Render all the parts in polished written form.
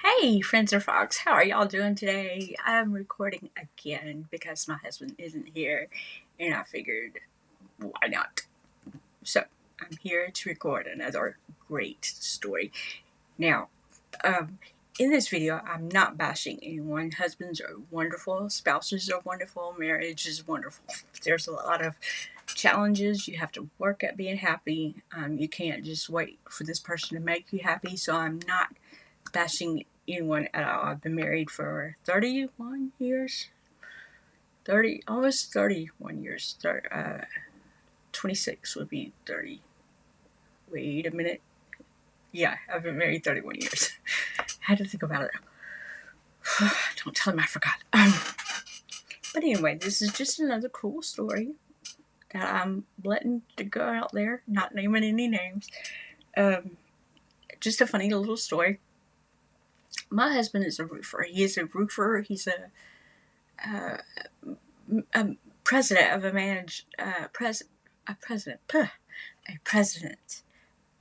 Hey, Friends of Fox, how are y'all doing today? I'm recording again because my husband isn't here, and I figured, why not? So, I'm here to record another great story. Now, um, in this video, I'm not bashing anyone. Husbands are wonderful, spouses are wonderful, marriage is wonderful. There's a lot of challenges. You have to work at being happy. You can't just wait for this person to make you happy. So, I'm not bashing anyone at all. I've been married for 31 years. 30, almost 31 years. 26 would be 30. Wait a minute. Yeah, I've been married 31 years. I had to think about it. Don't tell him I forgot. But anyway, this is just another cool story that I'm letting to go out there, not naming any names. Just a funny little story. My husband is a roofer. He is a roofer. He's a president of a president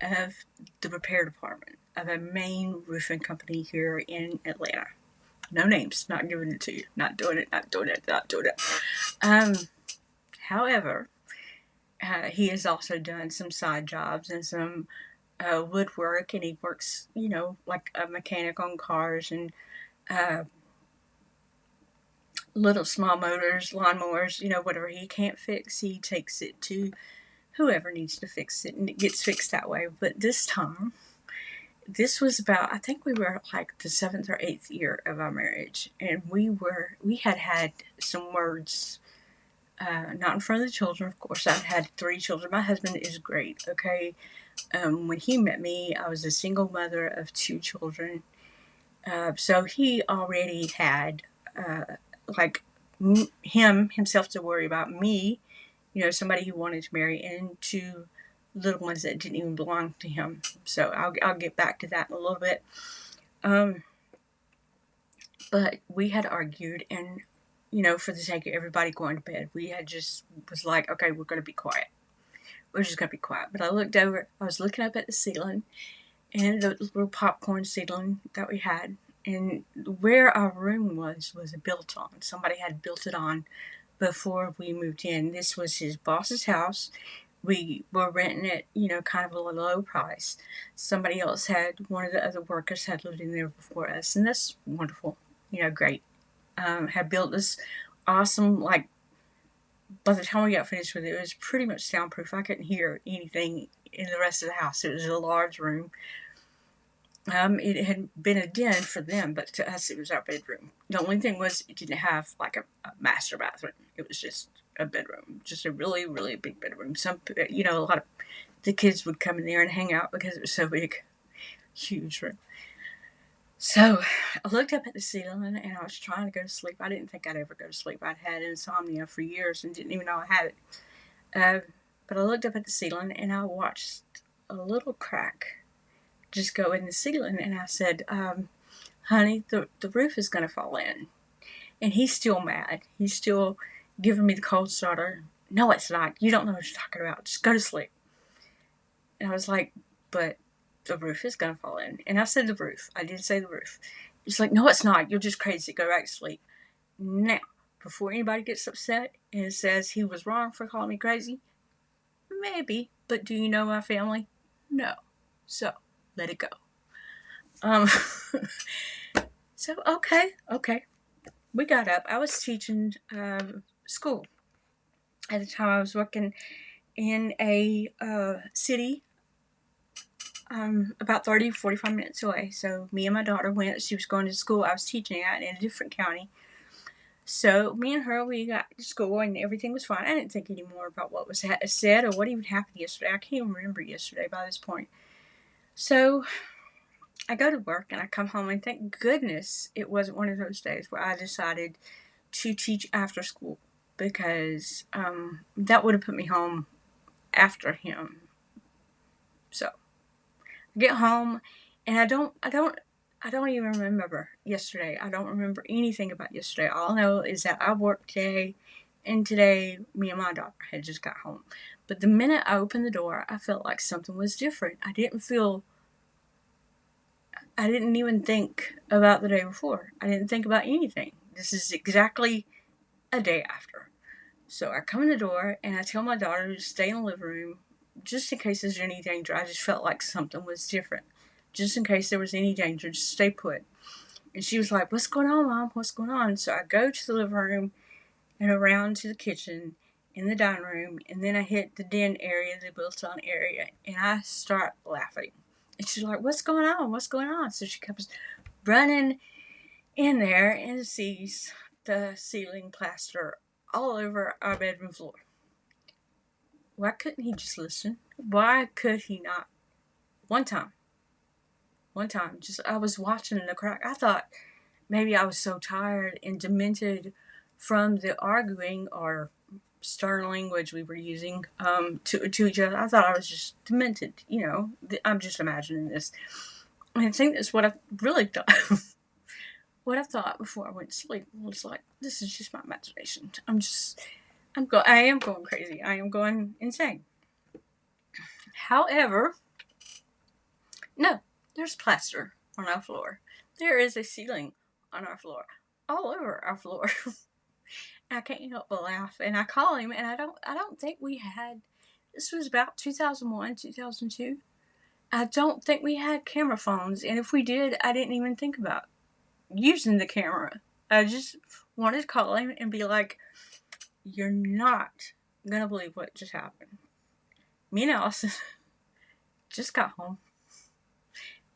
of the repair department of a main roofing company here in Atlanta. No names, not giving it to you. Not doing it, not doing it, not doing it. However, he has also done some side jobs and some woodwork, and he works, like a mechanic on cars and uh, little small motors, lawnmowers, whatever he can't fix, he takes it to whoever needs to fix it, and it gets fixed that way. But this time, this was about, I think we were like the 7th or 8th year of our marriage, and we had some words, not in front of the children, of course. I've had 3 children. My husband is great, okay? When he met me, I was a single mother of 2 children. So he already had, like, himself to worry about, me, somebody he wanted to marry, and 2 little ones that didn't even belong to him. So I'll get back to that in a little bit. But we had argued, and for the sake of everybody going to bed, we had just was like, okay, we're going to be quiet. We're just going to be quiet. But I was looking up at the ceiling, and the little popcorn ceiling that we had, and where our room was built on. Somebody had built it on before we moved in. This was his boss's house. We were renting it, kind of a low price. One of the other workers had lived in there before us, and that's wonderful, great. Had built this awesome, like, by the time we got finished with it, it was pretty much soundproof. I couldn't hear anything in the rest of the house. It was a large room. It had been a den for them, but to us, it was our bedroom. The only thing was, it didn't have like a master bathroom. It was just a bedroom, just a really, really big bedroom. A lot of the kids would come in there and hang out because it was so big, huge room. So I looked up at the ceiling, and I was trying to go to sleep. I didn't think I'd ever go to sleep. I'd had insomnia for years and didn't even know I had it. But I looked up at the ceiling, and I watched a little crack just go in the ceiling, and I said, honey, the roof is going to fall in. And he's still mad. He's still giving me the cold starter. No, it's not. You don't know what you're talking about. Just go to sleep. And I was like, but the roof is going to fall in. And I said the roof. I did say the roof. He's like, no, it's not. You're just crazy. Go back to sleep. Now, before anybody gets upset and says he was wrong for calling me crazy, maybe. But do you know my family? No. So, let it go. So, okay. We got up. I was teaching school. At the time, I was working in a city about 30, 45 minutes away. So me and my daughter went. She was going to school I was teaching at in a different county. So me and her, we got to school, and everything was fine. I didn't think any more about what was said or what even happened yesterday. I can't even remember yesterday by this point. So I go to work, and I come home, and thank goodness it wasn't one of those days where I decided to teach after school, because that would have put me home after him. So I get home, and I don't even remember yesterday. I don't remember anything about yesterday. All I know is that I worked today, and today me and my daughter had just got home. But the minute I opened the door, I felt like something was different. I didn't feel I didn't even think about the day before. I didn't think about anything. This is exactly a day after. So I come in the door and I tell my daughter to stay in the living room just in case there's any danger. I just felt like something was different. Just in case there was any danger, just stay put. And she was like, "What's going on, Mom? What's going on?" So I go to the living room and around to the kitchen, in the dining room, and then I hit the den area, the built-on area, and I start laughing. And she's like, "What's going on? What's going on?" So she comes running in there and sees the ceiling plaster all over our bedroom floor. Why couldn't he just listen? Why could he not? One time. One time. Just I was watching the crack. I thought maybe I was so tired and demented from the arguing or stern language we were using to each other. I thought I was just demented. I'm just imagining this. And I think that's what I really thought. What I thought before I went to sleep was like, this is just my imagination. I am going crazy. I am going insane. However, no, there's plaster on our floor. There is a ceiling on our floor, all over our floor. I can't help but laugh, and I call him, and I don't think we had. This was about 2001, 2002. I don't think we had camera phones, and if we did, I didn't even think about using the camera. I just wanted to call him and be like, "You're not gonna believe what just happened. Me and Allison just got home,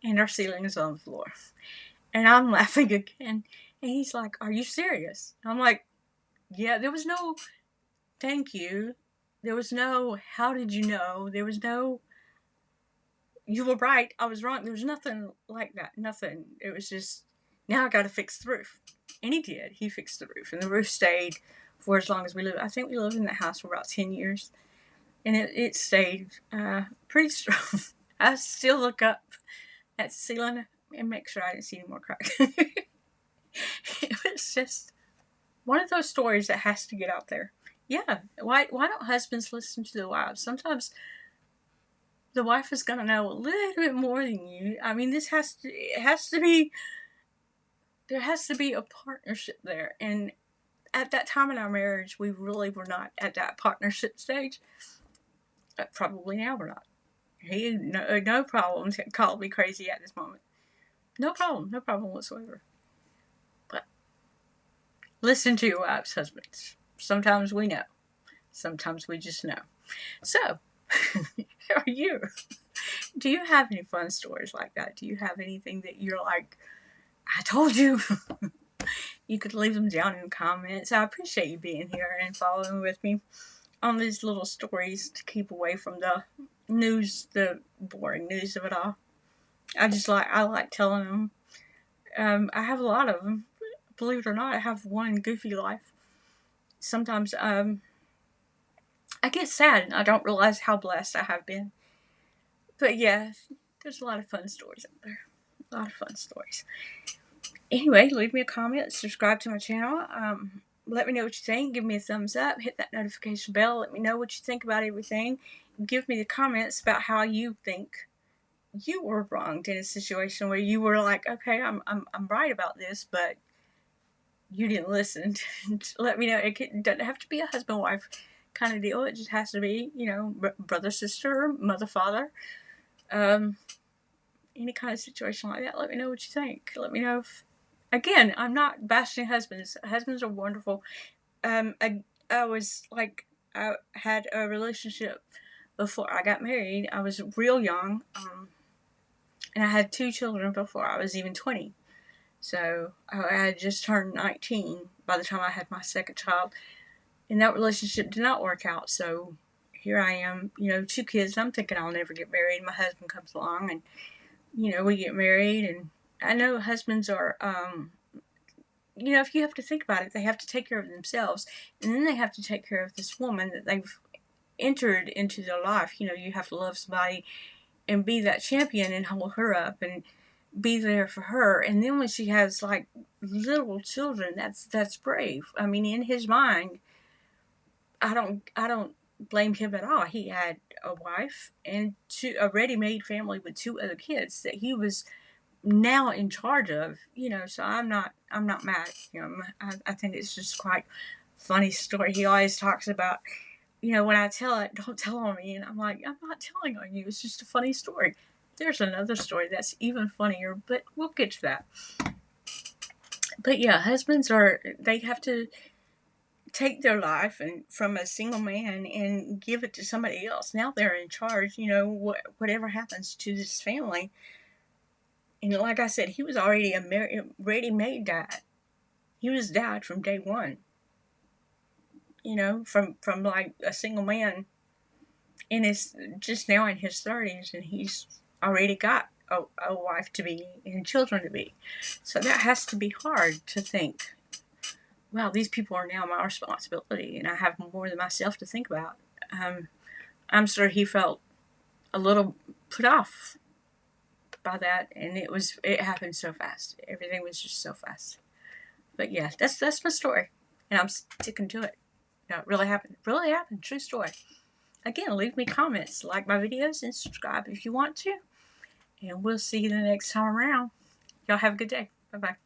and our ceiling is on the floor." And I'm laughing again, and he's like, "Are you serious?" I'm like, "Yeah." There was no thank you. There was no how did you know. There was no you were right, I was wrong. There was nothing like that. Nothing. It was just, now I gotta fix the roof. And he did. He fixed the roof. And the roof stayed for as long as we lived. I think we lived in that house for about 10 years. And it stayed pretty strong. I still look up at the ceiling and make sure I didn't see any more cracks. It was just one of those stories that has to get out there. Yeah, why don't husbands listen to their wives? Sometimes the wife is gonna know a little bit more than you. I mean, it has to be, there has to be a partnership there. And at that time in our marriage, we really were not at that partnership stage. Probably now we're not. He no problem called me crazy at this moment. No problem whatsoever. But listen to your wives, husbands. Sometimes we know. Sometimes we just know. So, how are you? Do you have any fun stories like that? Do you have anything that you're like, I told you? You could leave them down in the comments. I appreciate you being here and following with me on these little stories to keep away from the news, the boring news of it all. I like telling them. I have a lot of them. Believe it or not, I have one goofy life. Sometimes I get sad and I don't realize how blessed I have been. But yeah, there's a lot of fun stories out there. A lot of fun stories. Anyway, leave me a comment, subscribe to my channel. Let me know what you think. Give me a thumbs up. Hit that notification bell. Let me know what you think about everything. Give me the comments about how you think you were wronged in a situation where you were like, okay, I'm right about this, but you didn't listen. Let me know. It doesn't have to be a husband-wife kind of deal. It just has to be, brother, sister, mother, father. Any kind of situation like that. Let me know what you think. Let me know if, again, I'm not bashing husbands. Husbands are wonderful. I was like, I had a relationship before I got married. I was real young, and I had 2 children before I was even 20. So I had just turned 19 by the time I had my second child, and that relationship did not work out. So here I am, 2 kids, and I'm thinking I'll never get married. My husband comes along, and we get married, and I know husbands are, if you have to think about it, they have to take care of themselves, and then they have to take care of this woman that they've entered into their life. You have to love somebody and be that champion and hold her up and be there for her. And then when she has like little children, that's brave. I mean, in his mind, I don't blame him at all. He had a wife and a ready-made family with 2 other kids that he was now in charge of, so I'm not mad at him. I think it's just quite funny story. He always talks about, when I tell it, don't tell on me. And I'm like, I'm not telling on you. It's just a funny story. There's another story that's even funnier, but we'll get to that. But yeah, husbands they have to take their life and from a single man and give it to somebody else. Now they're in charge, whatever happens to this family. And like I said, he was already a ready-made dad. He was dad from day one. From like a single man, and is just now in his 30s, and he's already got a wife to be and children to be. So that has to be hard to think, wow, these people are now my responsibility, and I have more than myself to think about. I'm sure he felt a little put off by that, and it happened so fast. Everything was just so fast. But yeah, that's my story, and I'm sticking to it. No, it really happened. Really happened. True story. Again, leave me comments, like my videos, and subscribe if you want to. And we'll see you the next time around. Y'all have a good day. Bye-bye.